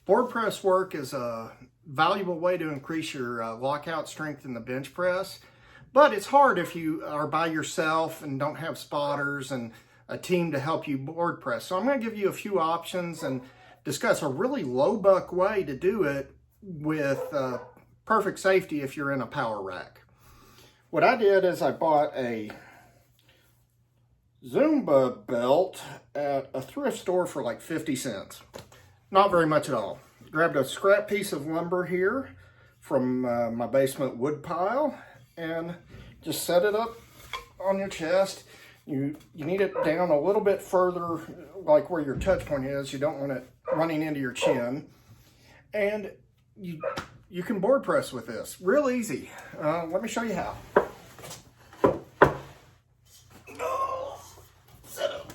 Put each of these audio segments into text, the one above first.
Board press work is a valuable way to increase your lockout strength in the bench press, but it's hard if you are by yourself and don't have spotters and a team to help you board press. So I'm going to give you a few options and discuss a really low buck way to do it with perfect safety if you're in a power rack. What I did is I bought a Zumba belt at a thrift store for like 50 cents. Not very much at all. Grabbed a scrap piece of lumber here from my basement wood pile and just set it up on your chest. You need it down a little bit further, like where your touch point is. You don't want it running into your chin. And you can board press with this. Real easy. Let me show you how. Set up.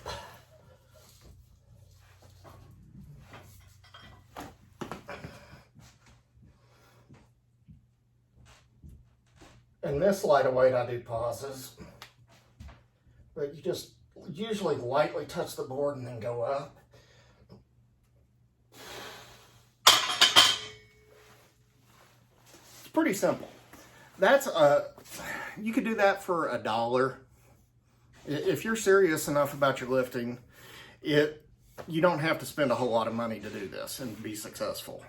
In this lighter weight, I do pauses, but you just usually lightly touch the board and then go up. It's pretty simple. You could do that for $1. If you're serious enough about your lifting, you don't have to spend a whole lot of money to do this and be successful.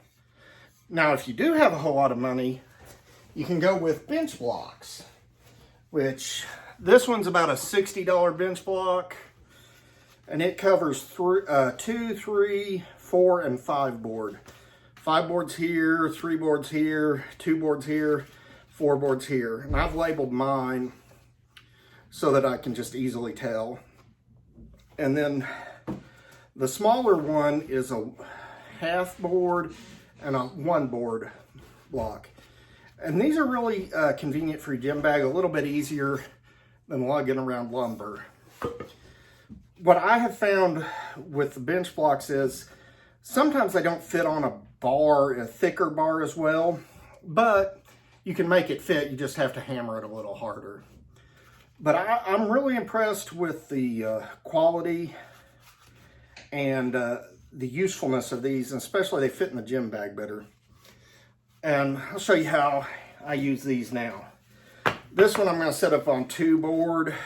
Now, if you do have a whole lot of money, you can go with bench blocks, which this one's about a $60 bench block, and it covers 2, 3, 4, and 5 board. 5 boards here, 3 boards here, 2 boards here, 4 boards here. And I've labeled mine so that I can just easily tell. And then the smaller one is a half board and a 1 board block. And these are really convenient for your gym bag, a little bit easier than lugging around lumber. What I have found with the bench blocks is sometimes they don't fit on a bar, a thicker bar as well, but you can make it fit. You just have to hammer it a little harder. But I'm really impressed with the quality and the usefulness of these, and especially they fit in the gym bag better. And I'll show you how I use these now. This one I'm going to set up on 2 board.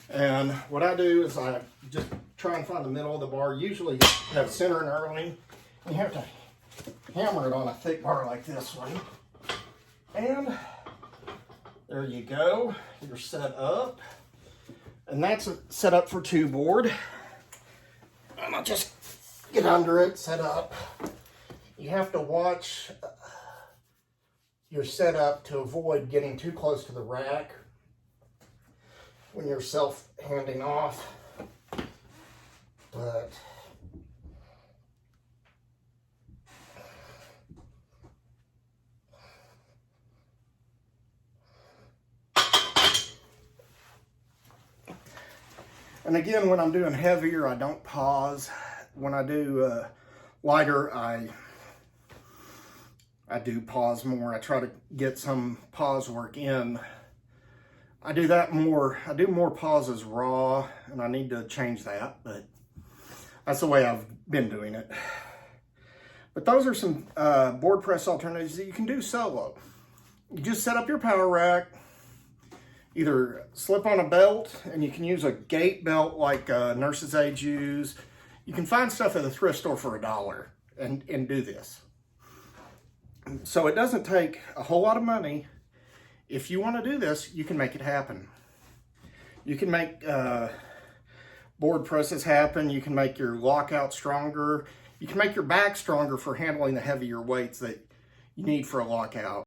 And what I do is I just try and find the middle of the bar. Usually you have center and knurling. You have to hammer it on a thick bar like this one. And there you go. You're set up. And that's set up for 2 board. And I'll just get under it, set up. You have to watch your setup to avoid getting too close to the rack when you're self-handing off. But and again, when I'm doing heavier, I don't pause. When I do lighter, I do pause more. I try to get some pause work in. I do that more. I do more pauses raw, and I need to change that, but that's the way I've been doing it. But those are some board press alternatives that you can do solo. You just set up your power rack, either slip on a belt, and you can use a gate belt like Nurses Aid use. You can find stuff at the thrift store for $1 and do this. So it doesn't take a whole lot of money. If you want to do this, you can make it happen. You can make board presses happen. You can make your lockout stronger. You can make your back stronger for handling the heavier weights that you need for a lockout.